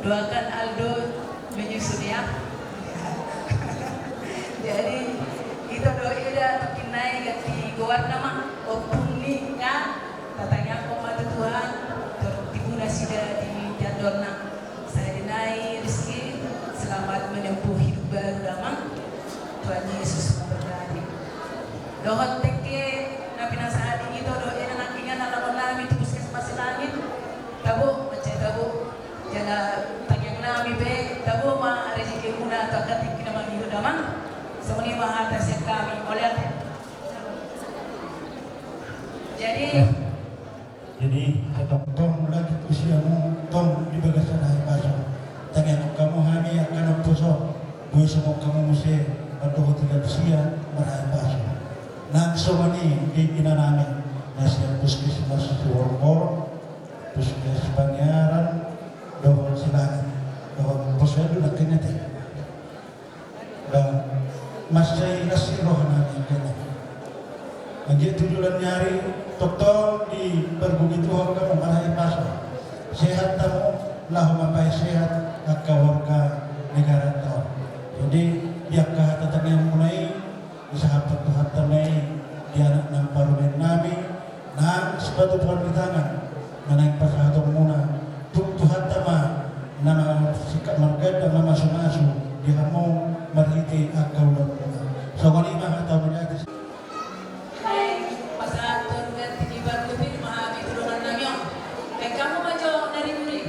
Doakan Aldo menyusun ya. Jadi kita doa ida kinai gati goat nama opung nikah katanya komando Tuhan tertibuna sida di jadwalna. Saya dinai rezeki selamat menempuh hidup baru damang. Tuhan Yesus memberkati. Dohot teke nabi nasahat ini to doa ida nakingan alaman lami tu puskesmas langit. Tabo macam tabo jana tangyang nami be tabo ma rezeki muna takat kita mangiru damang. Semua maha atas kami oleh jadi tong lagi usiamu tong di bagasan hai baso tangan kamu hani akan puso bui semua kamu mesti atau tidak usia merai baso nang somani di kinanami nasi puskesmas Suworo puskesmas Banyaran dohon silangan dohon posyandu nak kena teh masih kasih rohani kena. Lagi tujuan nyari dokter di berbukit Tuhan kamu malai pasal sehat tamu lah mapai sehat kakak warga negara tahu. Jadi dia kata yang mulai sahabat Tuhan tamai dia anak namparunen nabi nang sepatu Tuhan di tangan menaik pasal atau muna Tuhan tama nama sikap marga dan nama sumasu dia mau merhiti akau Sokoni mah atau menjadi Hai, pasator ganti di baru lebih memahami turunan namanya. Kamu maju dari muri.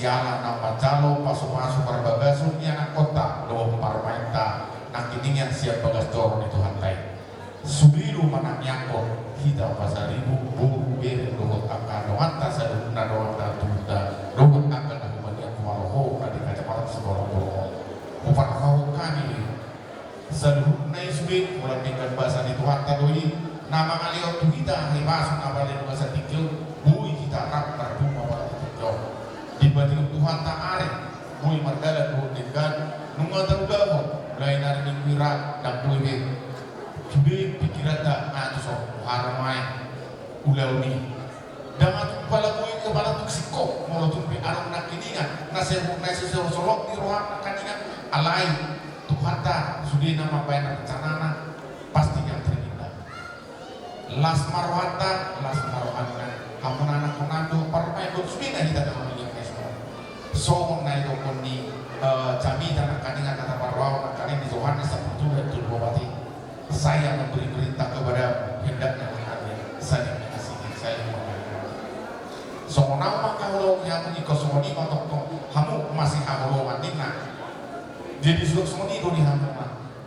siala nama jalo pasu-pasu perbagasun yang kota doa parmaita nakiningan siap bagas dorong itu hantai subiru manang yakon hita pasaribu buru bere doa akan doanta saduna doanta tunda doa akan humanian kumaloho nadi kacamata seborong borong upan kau kami saluhna isbe mulai tinggal bahasa di Tuhan tadoi nama kalian tu kita hibasun abadi bahasa tikil bui kita rap terduma pada tikil dibanding Tuhan tak arif bui margala tu dengan nunga terdapat lain hari mingwira dan bui sudah pikiran tak ngatu so haramai ulauni dan ngatu kepala tu sikop mau tu pi arum nak kiningan nasi solok di ruang kaningan alai Tuhan tak sudah nama bayar rencanana pasti yang terindah las marwata kamu anak menantu parmai dok sudah kita dalam yang semua so naik dokon di jami dan kaningan kata parwau kaning di Tuhan seperti itu bupati saya memberi perintah kepada nau makaholo yang ikosongoni matok tong hamu masih haholo mandina jadi sudah songoni do di hamu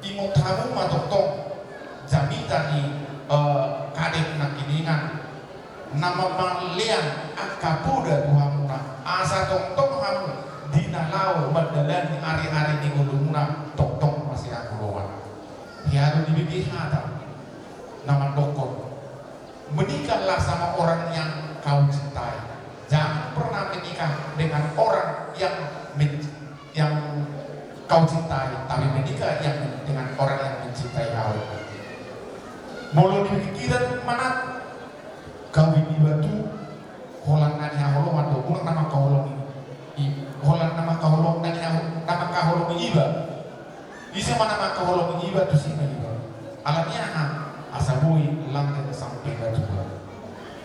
imut hamu matok tong jami tadi kadek nakiningan nama malian akapuda tuhamuna asa tong tong hamu dina lau badalan hari-hari di gulunguna tong tong masih haholo hiadu di bibi hata nama dokon menikahlah sama orang yang kau cintai. Jangan pernah menikah dengan orang yang kau cintai, tapi menikah dengan orang yang mencintai kau. Mulu dipikiran mana kau ini batu holang nani holong atau ulang nama kau holong ini holang nama kau holong nani nama kau holong iba. Bisa mana nama kau holong iba tu sih iba. Alamnya asabui langit sampai batu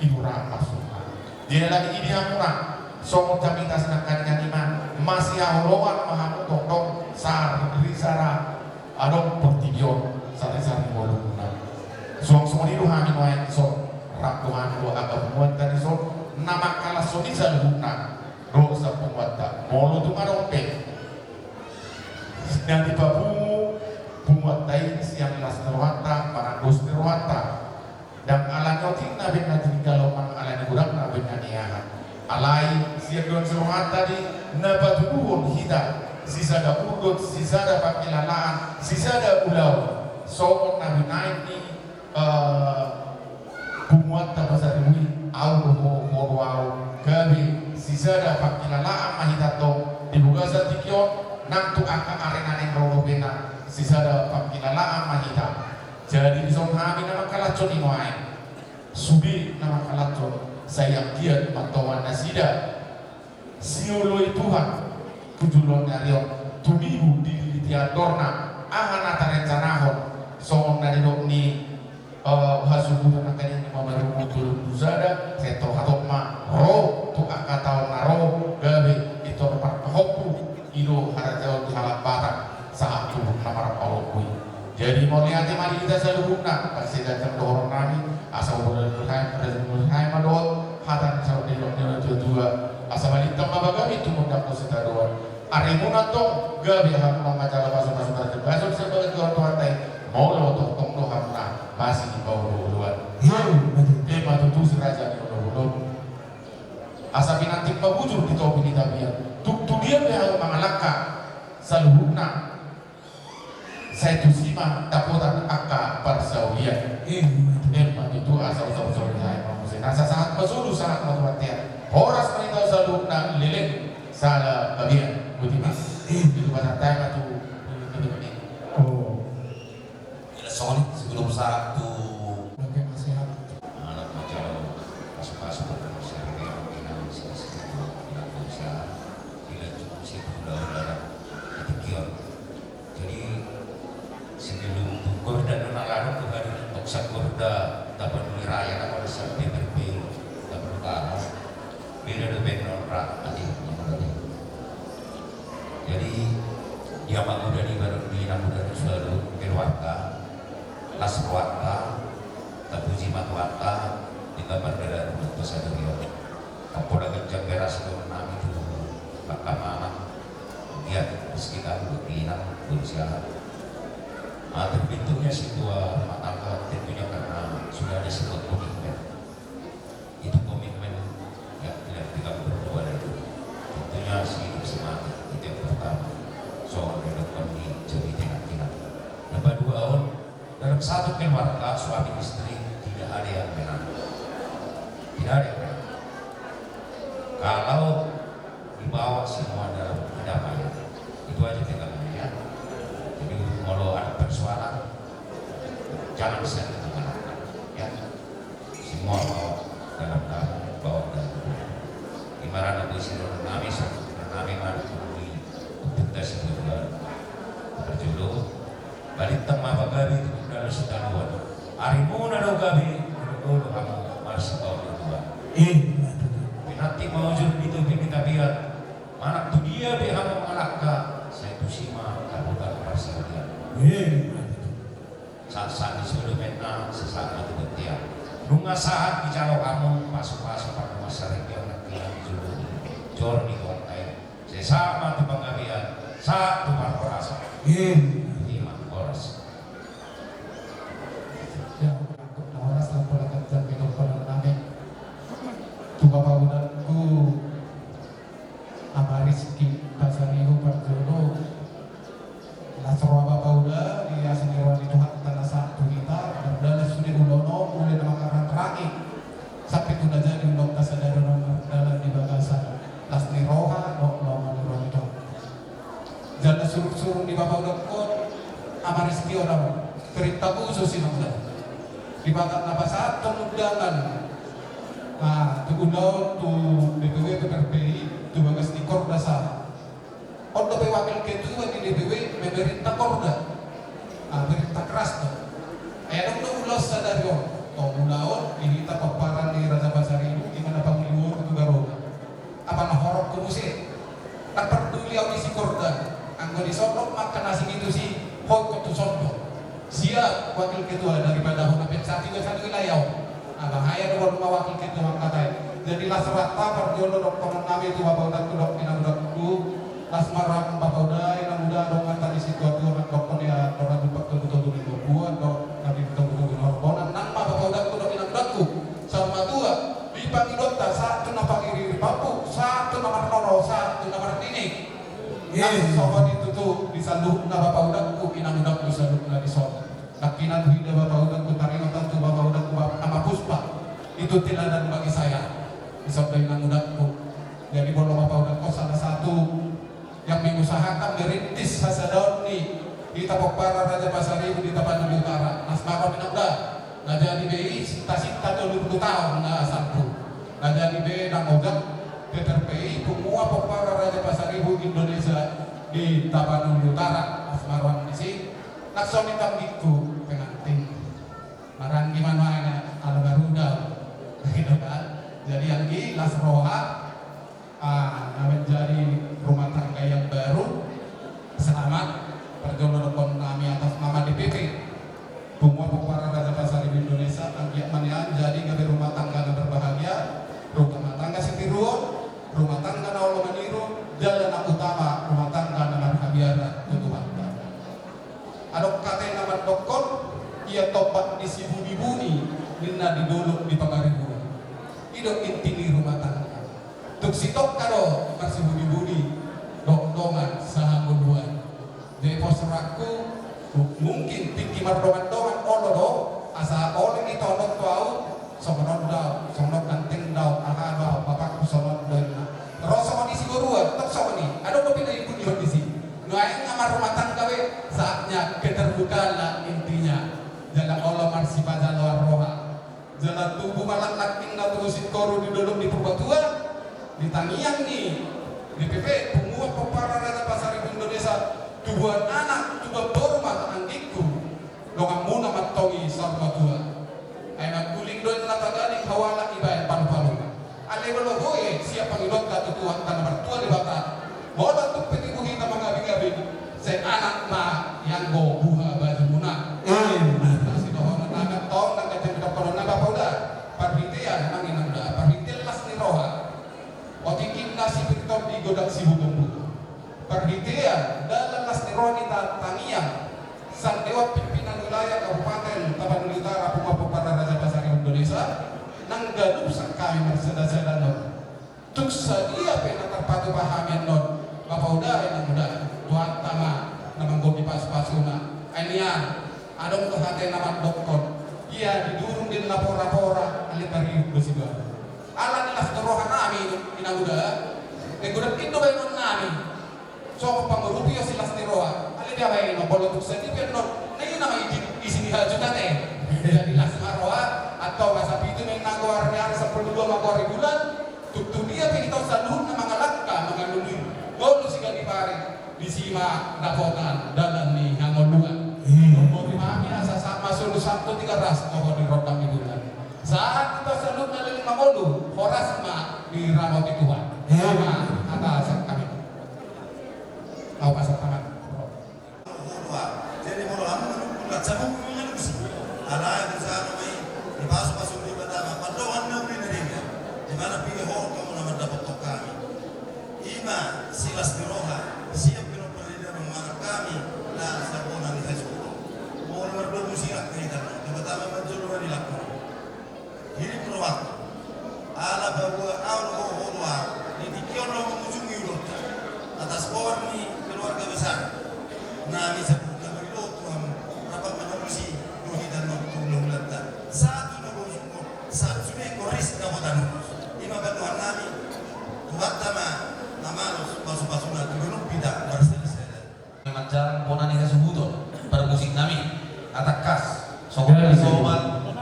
ibu ramah suka dia lagi ini hamura somot kami tas nakan iman masih aholoan mahamu tong sar risara adong pertibion sari-sari boluna suang itu hamin wayan so rak Tuhan do agak muat tadi so nama kalah sonisa luhuna dosa pembuatan molo tu ngarompe nanti babu buat tai siang las nerwata marangos nerwata dan ala ngoting na bin natin galawang ala ni gurang na bin naniyahan alay siya doon sa mga tadi na batubuhon hita sisa da udot sisa da pakilalaan sisa da ulaw so na binayin ni bumuat na pasariwi aw gabi sisa da pakilalaan mahita to dibuga sa tikyon nang tu aka arena ng rolobena sisa da pakilalaan mahita jadi bisa kami nama kalacon inoai subi nama kalacon sayang kiat mantawan nasida siuloi Tuhan kujulon narion tumibu di tiadorna ahana tarencanahon song dari ni hasubu na kanya ni mamaru mutul buzada seto hatokma ro tu akatau naro gabe itu parkahokku ido harajau di halak batak saat tu nama rapalokui jadi mau lihat mari kita seluruhnya pasti datang dorong kami asal berhai madol hatan saudi doknya dua asal balik tambah bagami itu mudah kusita doan arimuna tong gabi ham majalah masuk besok sebagai tuan tuan tay mau lo tong lo hamna masih di bawah duluan matu tu seraja di bawah asal binantik pabujur di topi di tabian tu dia behal mangalaka seluruhnya saya tu sima taputan akka parsawian itu asal-asal saya nasa sangat masuk sangat matuatian horas menita salukna lilin salah bagian butima itu pada time itu oh solid sebelum satu Oke, nasihat. anak macam masuk-masuk ke masyarakat yang bisa tidak cukup sih udara dipikiran jadi sebelum bukur dan nalaran kepada untuk sakurda dapat wiraya dapat sampai berpil dapat utara bila ada benora jadi dia bangun dari baru di namun dari selalu berwarta las warta tapuji matwarta di kamar dari besar dia kapolda kencang beras itu menang itu mahkamah dia sekitar berpinang berusaha terbentuknya sebuah rumah tangga tentunya karena sudah ada sebuah komitmen itu komitmen ya tidak berdua dan tentunya si semangat itu yang pertama soal redakan di jadi tindak nomor dua dalam satu keluarga suami istri tidak ada yang menang tidak ada yang menang kalau dibawa semua dalam kedamaian itu aja kedamaian jadi kalau ada persoalan jangan bisa ditekan ya semua bawa dalam damai bawa dalam ibarat aku isi dalam nami mana kita sebutkan berjudul balik tema bagabi itu dalam setaluan harimu nado gabi dulu kamu masih bawa berdua nanti mau jujur itu kita biar mana tuh dia kamu mengalahkan saya tuh sima kabukan rasa dia saat disuruh menang sesaat itu betiak nunga saat bicara kamu masuk pada masyarakat yang jor di kontai sesama tu penggabian satu parporasa lima poras yang aku nawaras lah pola kerja minum pada name tu bapak udanku Amariski Pasarihu Parjono Nasroa bapak udah dia sendirian di Tuhan tanah satu kita dan dalam sudi ulono mulai nama karang terangi sampai tu dah jadi ulok kasadar dalam di bagasan Lasni Roha no manurun itu jalan suruh di bapak udah kon Amariski orang cerita khusus ini di bakat napa satu undangan tu ulau tu DPW PPRPI tu bagas di Korda sah untuk wakil ketua di DPW memerintah Korda berita keras tu ayah dong ulau sadario ulau ini tak paparan di Raja Basaribu di mana pangiliwur itu garoga apa nah horok kumusik tak peduli audisi Korda anggo disodok makan nasi itu si hoi kotu sondok siap wakil ketua daripada Honapet satu wilayah bahaya dengan rumah wakil ketua angkatan jadilah serata perjolo dokter nami itu bapak udah tu dokter ina udah tu lasmarang bapak udah ina udah dong antara situ tu orang dokter ya orang tu betul di buat dok nabi betul di hormonan nang bapak udah tu dokter ina udah tu sama dua dipanggil dokter satu nama kiri papu satu nomor noro satu nomor ini sobat itu tuh disaluk na bapak udah tu ina udah tu disaluk na disol lakinan hida bapak udah tu taringan tu bapak udah tu nama Puspa itu teladan bagi saya disabdain nang udakku jadi bola bapak udakku salah satu yang mengusahakan merintis hasadaun ni di Tapok Para Raja Pasaribu di Tapanuli Utara nasmara minagda na jadi BI sinta-sinta 20 tahun na asalku na jadi BI nang udak PPRPI kumua Pokpara Raja Pasaribu Indonesia di Tapanuli Utara nasmara nisi naksonitam gitu pengantin marang gimana ya ala garuda gitu kan jadi yang di Lasroha menjadi rumah tangga yang baru selamat perjalanan kami atas nama DPP semua Pokpara Raja Pasaribu Indonesia anggiak manian jadi gabe rumah tangga yang berbahagia rumah tangga setiruan rumah tangga naolo maniru jalan utama rumah tangga nama kabiara tutupan adok kata yang nama dokon ia topat di si buni-buni nina didolok di Pangaribu idok intini rumah tangga tuk sitok kado masih buni-buni dong-dongan saham buduan jadi poseraku mungkin tinggi mardoman-dongan olodo asa oleh itu onok tuau somonot daw somonot kanting daw aha daw bapakku somonot daw terus somon isi guruan tetap somon nih ada mau pindah ikut di sini nuain ngamar rumah tangga we saatnya keterbukaan lah intinya jalan Allah marsi pada luar roha jalan tubuh malak lakin na terusin koru di dalam di Purbatuan di Tangiang nih di PP pemua Pokpara Raja Pasaribu Indonesia tubuhan anak tubuh borma angkiku dongang muna matongi Sarbatua ayat guling doon na tagaling hawala ibayan palu-palu alay wala boy siapa ngilot ka tutuhan ka na martua di bata mola tuk petibuhin na mga bigabing sa anak ma yang go buha baju muna tong nang kajang kapal na bapauda parhitian ang inanda parhitian las ni roha o tikim na si Victor di godang si Bugumbu parhitian dalam las ni roha ni Tangiang sang dewa pimpinan wilayah Kabupaten Tapanuli Utara Pokpara Raja Pasaribu Indonesia nang galup sang kami marsada-sada non tuk sadia pena terpatu pahamian non bapauda yang muda tuan tama namang gobi pas-pasuna anian adong kehati nama doktor iya didurung di lapora-pora alit dari besiba ala nilas kerohan nami inaguda negudat indo bayi non nami so pangurupi yo silas niroa alit dia bayi no bolo tuk sedipian non na yun nama isi dihajutate jadi las maroa atau masa itu menangguar nyari 10 bulan tuk dia kita saluhun na mga lakka mga lulun bolo siga di pare di sima dapotan dalam ni hangoluan mami asa sama sulu sabtu 300 toh di rodang igulan saat kita salut na 50 horas ma di ramot ituan sama atas kami au pasal kami jadi kalau kamu menunggu sama punya lusi ala yang sana mai di pas di pada mandoan nabi nadinya di mana pilih kamu nama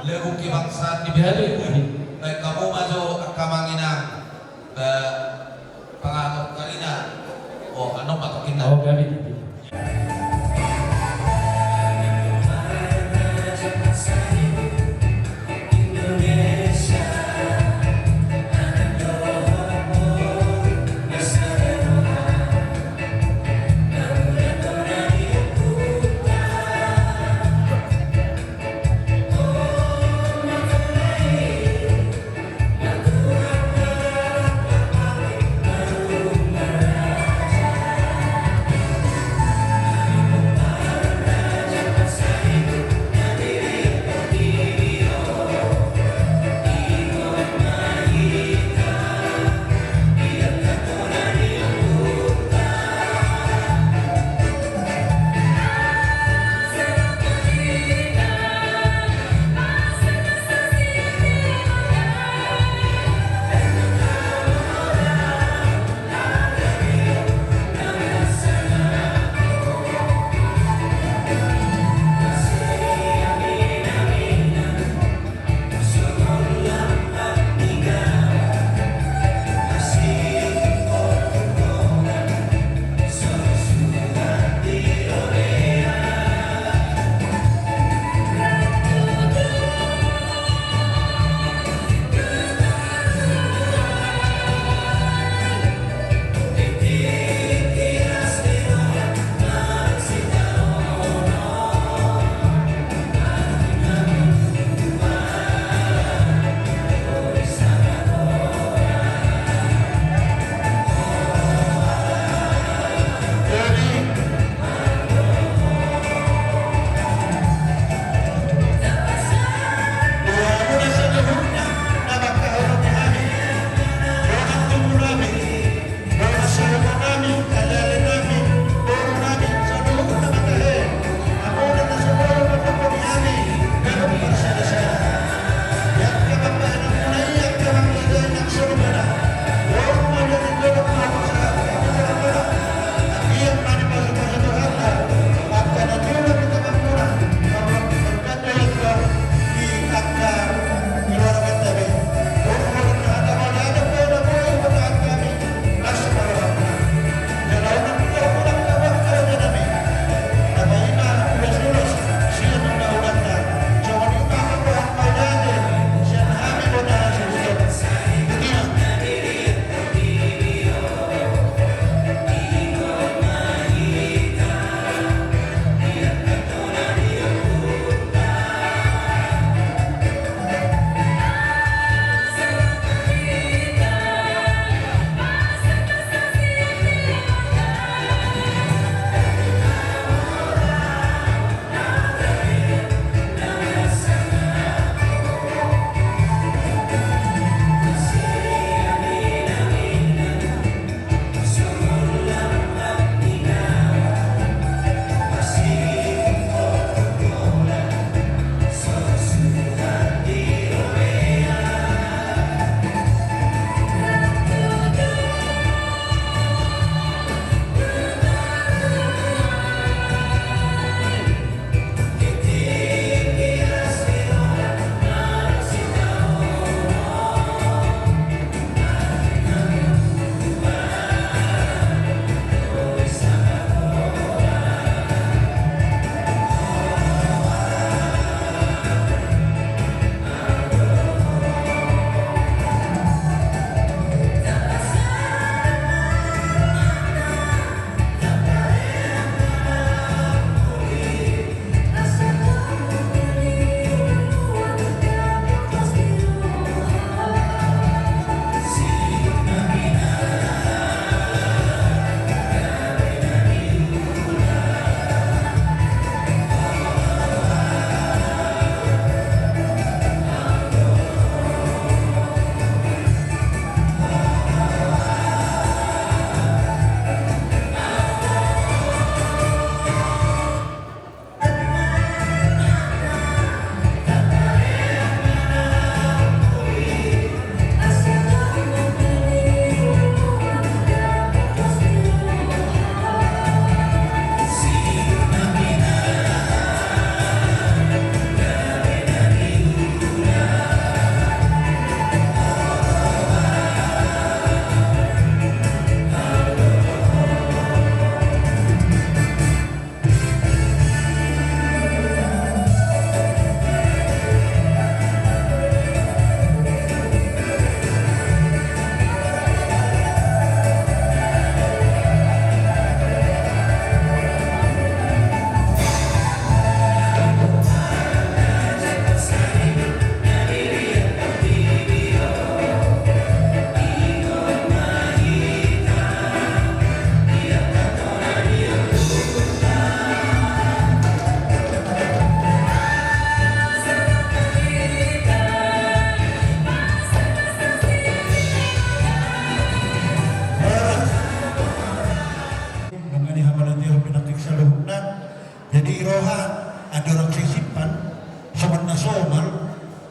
Lebu kebangsaan di Jadi, baik kamu maju akamanginang penganut karina. Oh, ano patokin na. oh gabi.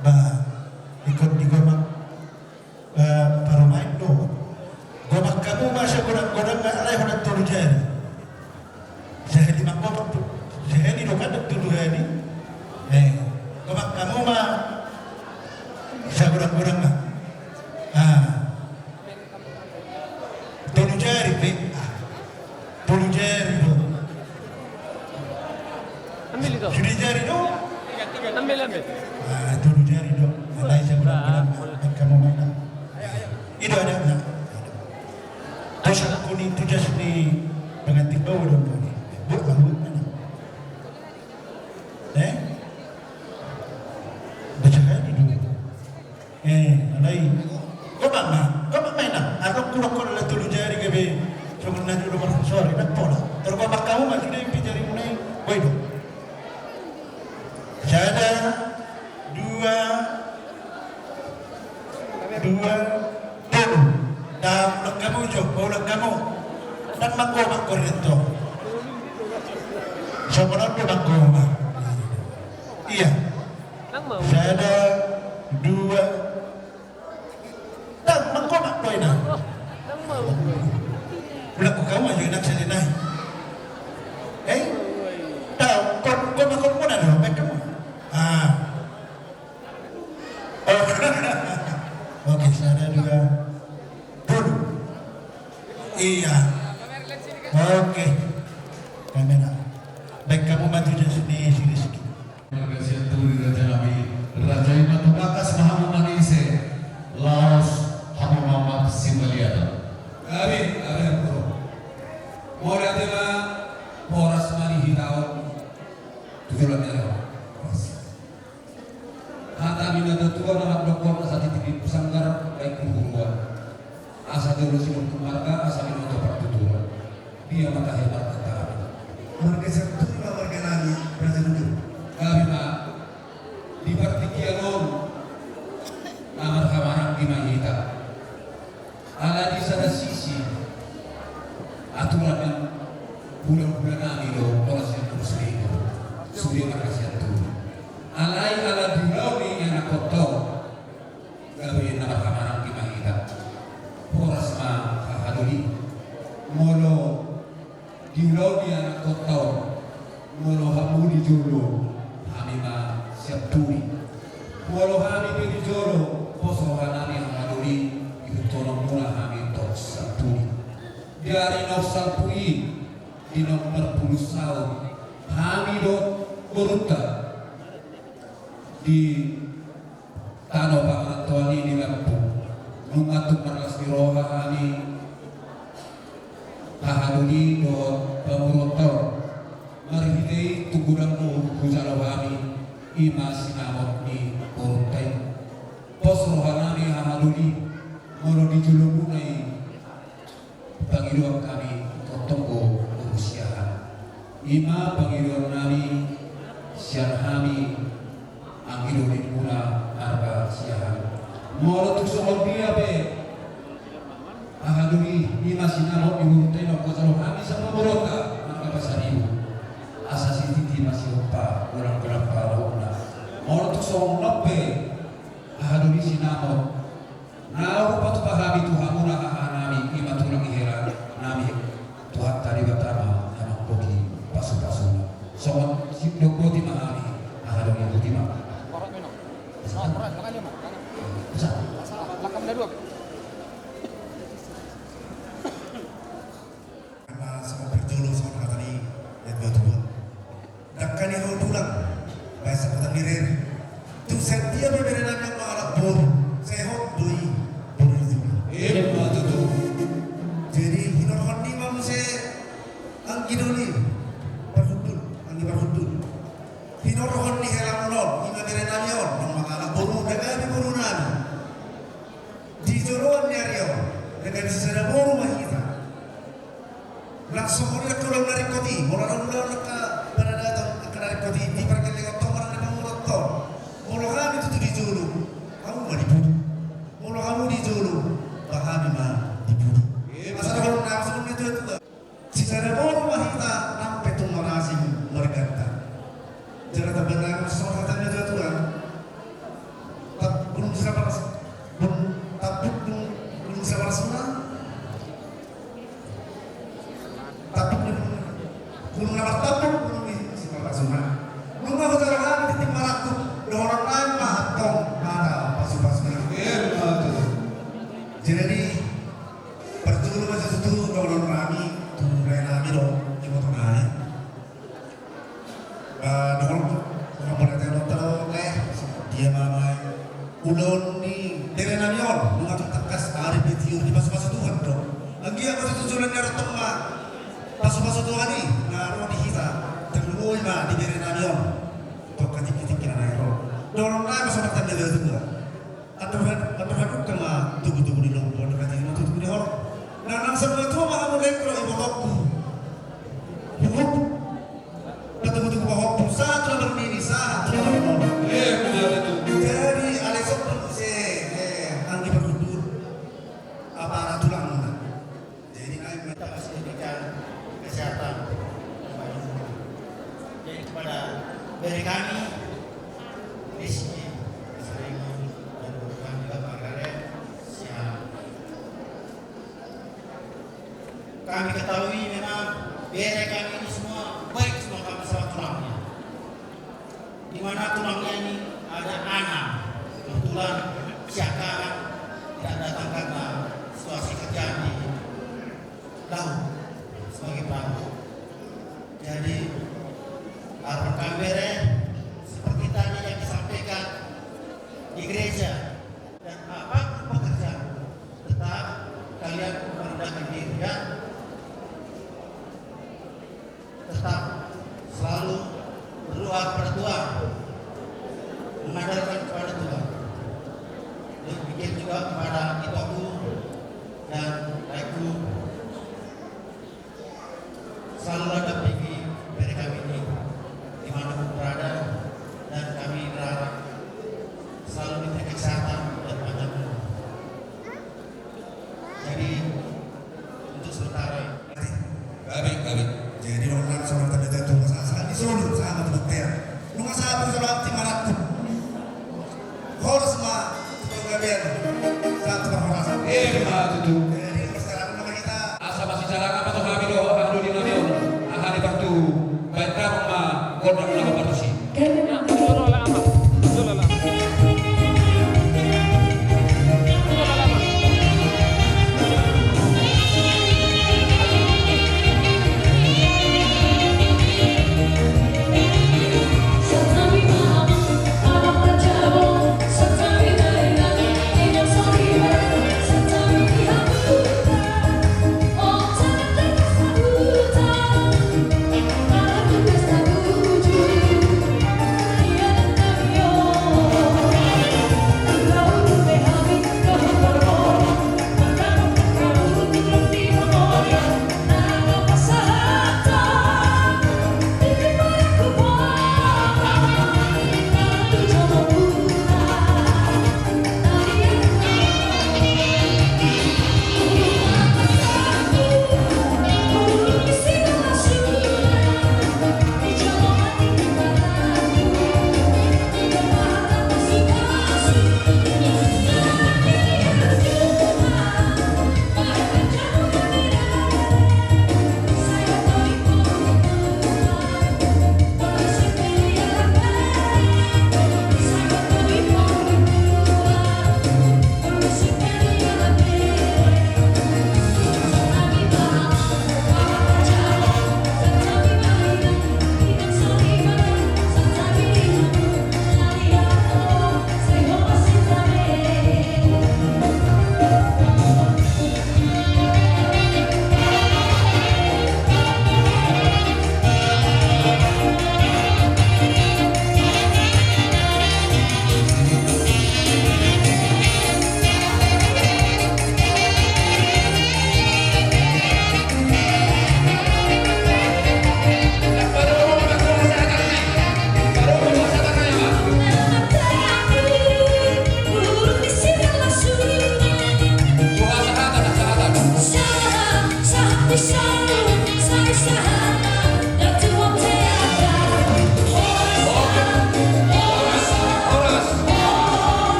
Bah, ikut di gomak Paromain do. Gomak kamu masa godang-godang nggak alai hendak tulu jari. Saya di makgomak tu, saya di dokan tulu jari. Gomak kamu mah saya godang-godang nggak. Tulu jari pe, tulu jari do. Ambil itu. Sudah jari do. Ambil. Tulu jari do. Alai saya godang-godang nggak. Kamu mana? Itu ada nggak? Terus aku ni tujas ni pengantin bau dong kau ni. Buat mana? Baca ni dulu. Alai. Kau main nak? Aku kurang lah tulu jari kebe. Cuma nak dulu sorry nak pola. Terus kau kamu masih dah impi jari munai. Kau itu. Ada dua tulu. Dan kamu jauh, ulang kamu. Dan mangko itu. Sebenarnya mangko. Iya. Saya ada dua. Dan mangko ini. Ulang kamu aja nak saya naik. Tahu, kau mangko mana dah? Baik kamu. Oke, saya ada dua. Iya. Oke. Kamera. Baik kamu bantu sini Rizky. Terima kasih Raja Imatu Bakas Mahamud Manise Laos Hamu Muhammad Simbaliada. Kami bro. Mau tema poras mani hitau tujuan merah. Hata mina tuan anak dokter saat itu pesanggar baik kuburuan. Asa dulu sibuk kemarga, asa ini untuk pertuturan. Dia mata hebat kata. Marga satu marga nani Raja Duduk. Kami mah di partikianon amar hamarang di mahita. Ala di sana sisi aturan yang bulan-bulan nami do oras yang muslim. Sudah makasih tu. Alai ala dilau ni yang nak kotor. Kami amar hamarang di mahita. Poras ma kahaduli molo diulau dia kotau molo hamu di jolo kami ma siap turi molo kami di jolo poso hanami hamaduli itu tolong mula kami tok saturi dari nosal pui di nomor 10 tahun kami do beruta di tanah pangantuan ini Lampung mengatuk markas biroha kami kahaduli do pemurotor marihidei tugudang mo hujalo kami ima sinamot ni koruntai pos rohanami kahaduli molo di julungunay Panginoon kami totonggo urusiahan ima Panginoon nami siar kami ang ilunin muna arba siahan molo tuksong dia be ahaduri ima sinamo iurutay no kotalo kami sa pamorota magkapasaribo asasi titi masih pa ulang parahona molo tuksong nope ahaduri sinamo nahu patu pahami tuhamuna ahanami ima tulang ihera nami tuhat tadi batama anak koki pasu-pasu sohon sipdok boti mahami ahaduri boti mah Lakam dah dua. Sama berjolo sama kata ni ya dua. Dakkan yang tulang bahasa kata mirer. Tu setia berbeda dengan malah bor. Sehot doi bor itu. tu Jadi hinor hondi mamu se angkidoli anggi berhudul. Hinor hondi helang ulon, ima berenamion, nang makala boru daga di boru nami. Di ulon ni terenamion mengatur tekas arif itu di pasu-pasu Tuhan dong. Lagi aku tujuan dari toma pasu-pasu Tuhan ni ngaruh di kita terluoi ma di terenamion. Tok ketik-ketik kira nairo. Dorong na masuk tanda dia juga. Aturan kema tugu-tugu di lombok dekat ini tugu di hor. Nah nang semua itu mah kamu lihat kalau ibu lokku. Hubuk. Tugu-tugu bahwa pusat telah berdiri satu. Benar itu. Jadi Alexok anggi berkudur apa tulang mana. Jadi kami minta fasilitas kesehatan. Jadi kepada dari kami di sini sering dan kami juga mengalir siap. Kami ketahui memang bere kami ini semua baik semua kami sama tulangnya. Di mana tulangnya ini ada anak kebetulan sekarang tidak datang karena situasi kerjaan di laut sebagai perahu. Jadi harapan kami bere seperti tadi yang disampaikan di gereja dan apapun pekerjaan tetap kalian merendahkan diri ya, tetap selalu berdoa kepada Tuhan, mengandalkan kepada Tuhan. Demikian juga kepada ibu dan ayahku selalu ada bagi mereka ini dimanapun berada, dan kami berharap selalu diberi kesehatan dan panjang umur. Jadi untuk sementara Kami. jadi orang seorang tanda jatuh masalah di Solo sama betul. Nunggu sahabat kalau timaratku. Harus mah kegabian satu perhormatan. Benar itu. Jadi masyarakat nama kita Asa masih jalan apa tuh kami doa ahlu di namion. Ahli waktu baik kamu mah kodam lakukan bersih. Betul lah amat. Betul lah.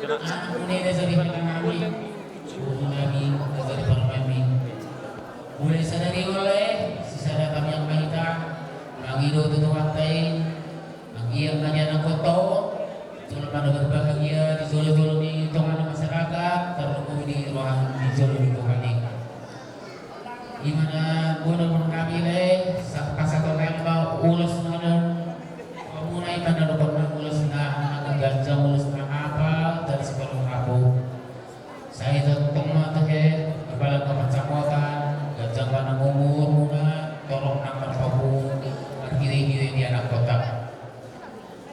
Ini dari kami, dari kami. Mulai sadari oleh sisa kami yang mahita, mangido tutu hantai, mangiang kanya ng koto, tulad na berbahagia di zolo-zolo di tengah masyarakat, terlalu di ruang di zolo di Tuhan. Gimana guna kami le, pasal lembau ulos na mulai pada dokter ulos na ganja ulos na apa dari sekolah aku. Saya tentang mata ke kepala kepancamotan, gajah mana umur muna, tolong nampak paku, kiri-kiri di anak kota.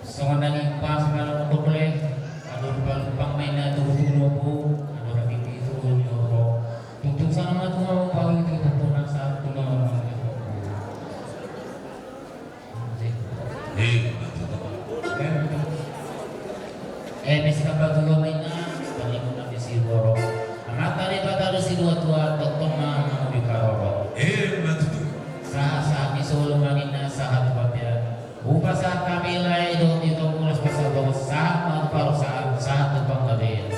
Soalnya dari pas kalau untuk boleh, kalau lupa mainnya turun bu, kalau lagi itu turun. Tutup sana tuh mau pagi itu turun satu nomor. Bisa batu mainnya. Boro amata ni patalo si dua tua doktor mau dikaroro sah misulungin na sahat papya upa sa kamilay do dito ulas pasado sa mga paro sa panggabi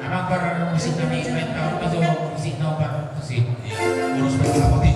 amang para musik kami mental medyo musik na para musik urus bersama di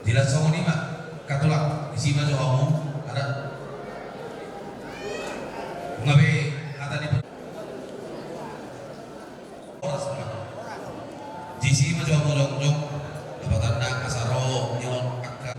Dilan songo ni mak katulak isi maju homo ada ngabe kata ni oras jisi maju homo jong dapatan nak kasaro nyon akak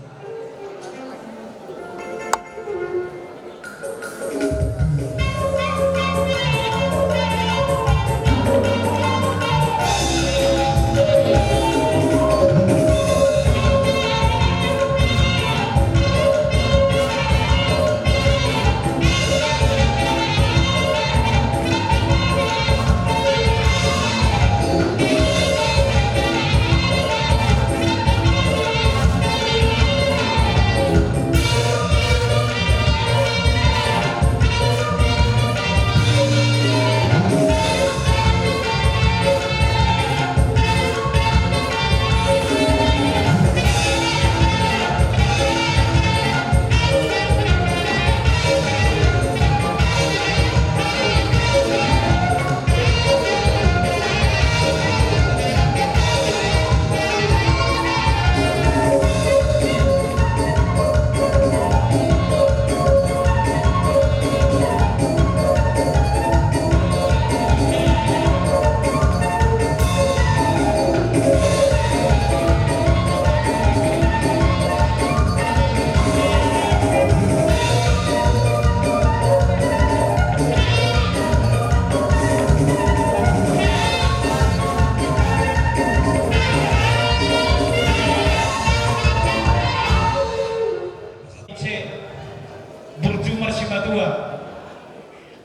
Simatua.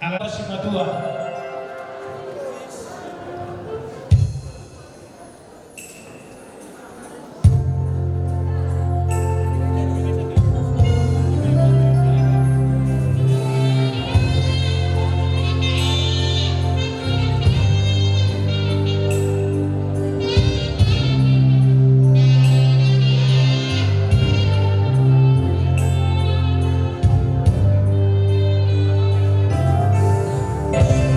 Alat Simatua. Thank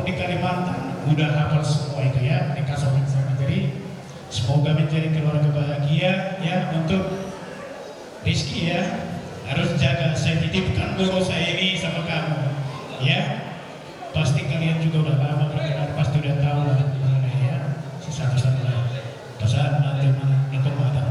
di Kalimantan udah hafal semua itu ya, nikah sobat sama. Jadi semoga menjadi keluarga bahagia ya. Untuk Rizky ya, harus jaga, saya titipkan dulu saya ini sama kamu ya. Pasti kalian juga udah lama berkenal, pasti udah tahu lah gimana ya, satu-satu lah. Pesan nanti ikut madam.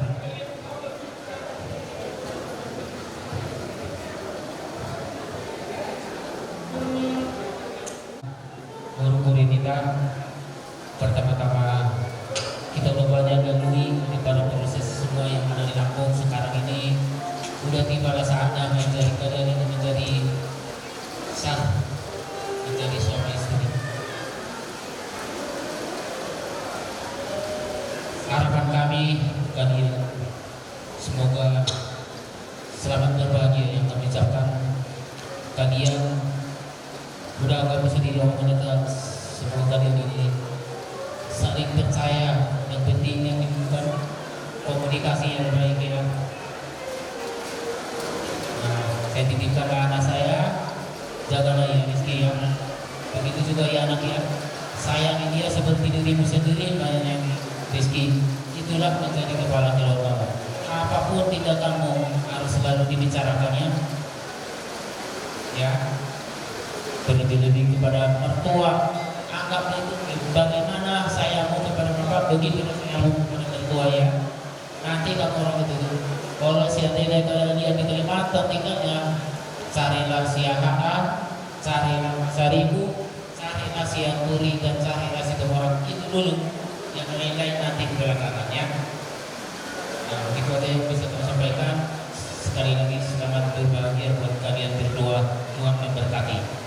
Guru-guru kita pertama-tama kita udah banyak lalui daripada proses semua yang ada di Lampung sekarang ini. Udah tiba saatnya menjadi kalian ini menjadi sah, menjadi suami istri. Harapan kami kalian semoga selamat berbahagia yang kami ucapkan. Kalian udah agak bisa dilakukan dekat, semoga kalian ini saling percaya. Yang penting yang dibutuhkan komunikasi yang baik ya. Nah, saya titipkan ke anak saya, jagalah ya Rizky yang begitu juga ya anak ya, sayangi dia seperti dirimu sendiri. Kayaknya Rizky itulah menjadi kepala keluarga. Apapun tindakanmu harus selalu dibicarakannya ya. Lebih-lebih kepada mertua, anggap itu bagaimana sayangmu kepada bapak, begitu sayangmu kepada mertua ya. Nanti kamu orang itu, kalau seandainya kalian lihat di Kalimantan tinggalnya, carilah siahaan, carilah Saribu, carilah Sianturi, dan carilah Sidoarjo. Itu dulu, yang lain-lain nanti belakangan ya. Nah, begitu aja yang bisa kami sampaikan. Sekali lagi selamat berbahagia buat kalian berdua, Tuhan memberkati.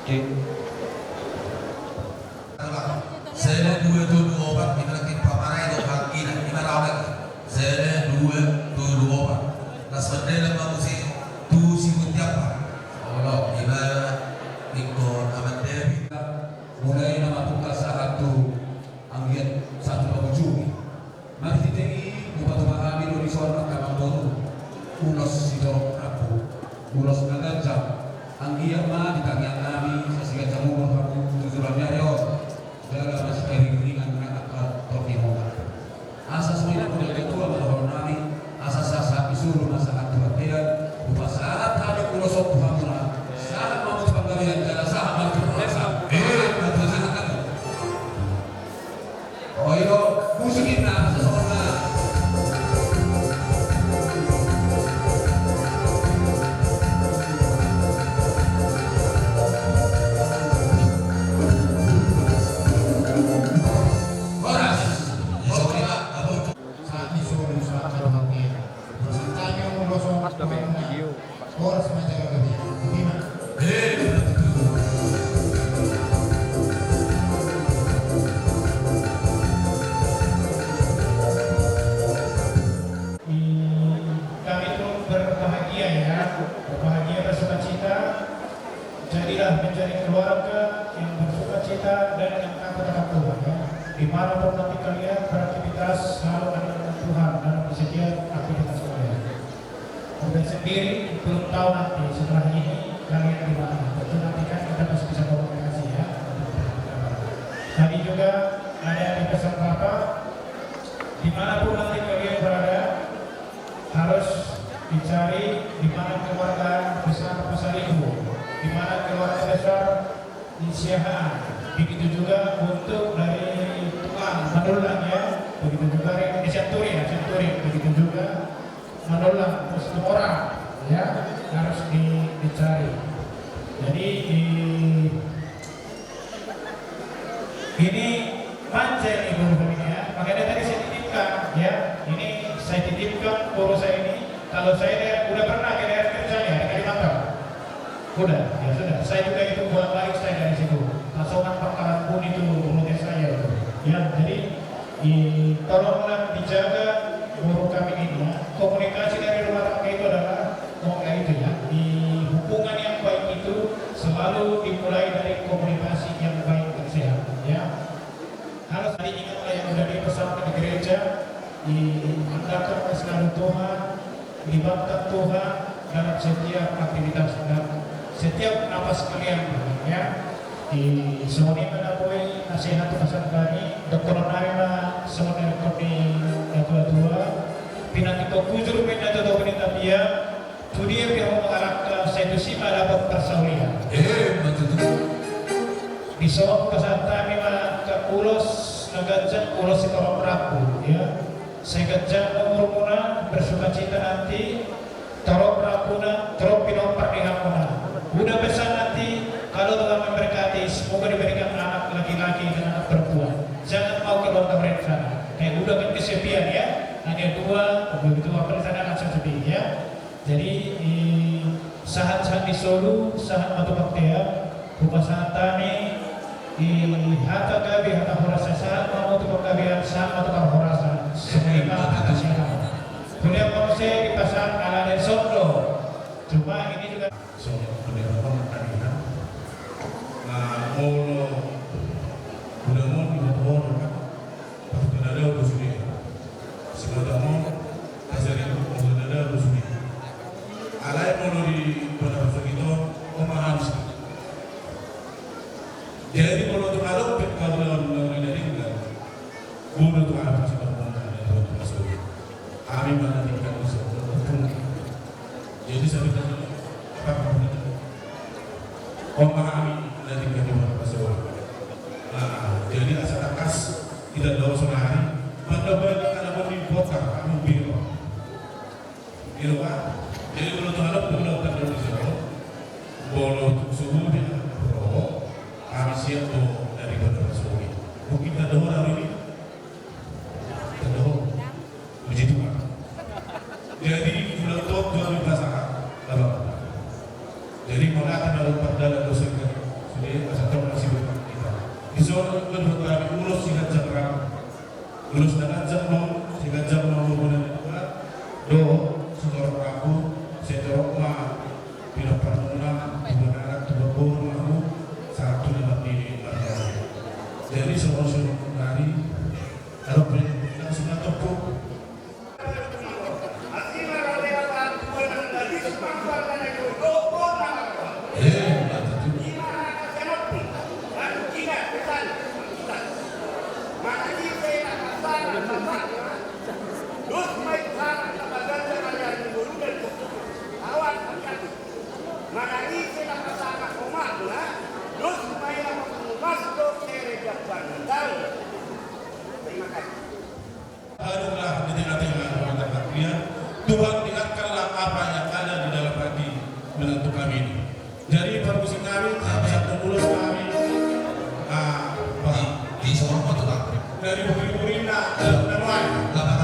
Saya dua tujuh obat kita kita pakai itu pagi nak kita rawat. Saya dua tujuh obat. Nah sebenarnya lembaga sih tu si tiap. Allah kita ikut amat David. Mulai nama buka satu angin satu ujung. Mari kita ini buat memahami dari seorang kawan ulos sidor aku ulos nagajam anggian mah ditanya kami sesian jamu kamu tujuannya yo dalam masih keringan dengan akal terfirman asas mina kuda ketua bahwa nami asas asas disuruh masa aturan upah saat kami ulos Tuhanna saat mau penggalian jalan saat mau berasa oh yo musuh kita seseorang jadilah menjadi keluarga yang bersuka cita dan yang takut akan Tuhan ya. Dimanapun nanti kalian beraktivitas selalu mengingat Tuhan dalam setiap aktivitas kalian. Udah sendiri belum tahu nanti setelah ini kalian di mana. Tentu nanti kan kita masih bisa komunikasi ya. Tadi juga ada di pesan Bapak, dimanapun nanti kalian berada harus dicari di mana keluarga besar Pasar Ibu, di mana keluarga besar Insiahaan. Begitu juga untuk dari Tuhan Manulang ya, begitu juga dari Senturi, begitu juga Manulang terus orang ya harus dicari. Jadi ini manja nih guru kami ya, makanya tadi saya titipkan ya, ini saya titipkan guru saya ini. Kalau saya udah pernah ke daerah kerja ya di Kalimantan, udah ya sudah. Saya juga itu bolak balik saya dari situ. Pasokan Pangkalan pun itu menurut saya itu. Ya jadi tolonglah dijaga guru kami ini ya. Komunikasi dari rumah tangga itu adalah itu ya. Di hubungan yang baik itu selalu dimulai dari komunikasi yang baik dan sehat ya. Harus diingatlah yang sudah dipesankan di gereja, diandalkan selalu Tuhan, libatkan Tuhan dalam setiap aktivitas dan setiap napas kalian ya. Di semuanya menapoi nasihat pesan kami Dr. Narina semuanya kami tua pinati to kujur pinati to pinita dia dia yang mengarahkan saya itu sih dapat persaulian di soal pesan kami ke ulos nagajak ulos sekolah Prabu ya. Saya gajah umurmuna bersuka cita nanti taruh Prabuna taruh pinompar di hamuna. Udah besar nanti kalau Tuhan memberkati semoga diberikan anak laki-laki dan anak perempuan. Jangan mau keluar dari sana. Kayak udah kan kesepian ya. Hanya dua begitu apa sana akan sepi ya. Jadi saat-saat di Solo, saat Batu Baktea, Bupasan Tani, di Hatta Gabi, Hatta Horasa, saat mau untuk penggabian, saat Batu Horasa. Semua akan siapa. Kemudian konsep di pasar ala dan Sondo. Cuma ini juga jadi kalau tu kalau kalau dari enggak, bunuh tu apa sih kalau ada masuk. Kami mana tinggal masuk. Jadi saya bilang apa itu? Memahami dari kehidupan masuk. Jadi asal akas tidak tahu sehari. Pada bagi kalau mau dipotong, kamu biru. Biru kan? Jadi kalau tu ada bunuh tak ada di sana. Bolo suhu dia. Kami siap tuh dari Kota Masuki. Mungkin ada orang ini, ada puji Tuhan. Jadi bulan Oktober 2021, jadi mulai akan ada perdalan dosen Jadi satu masih berkat kita. Iso kedua kami ulus singkat jam ulus dengan jam singkat jam bulan itu do setor aku setor ma bila pernah bulan anak tuh baru aku satu dalam ini jadi seorang dari kalau yang sudah tepuk Aduhlah di tengah-tengah umat kalian, Tuhan lihatkanlah apa yang ada di dalam hati menentu kami ini. Jadi permisi kami, satu mulus kami, di seorang Pak dari Buri-Burina, dan lain.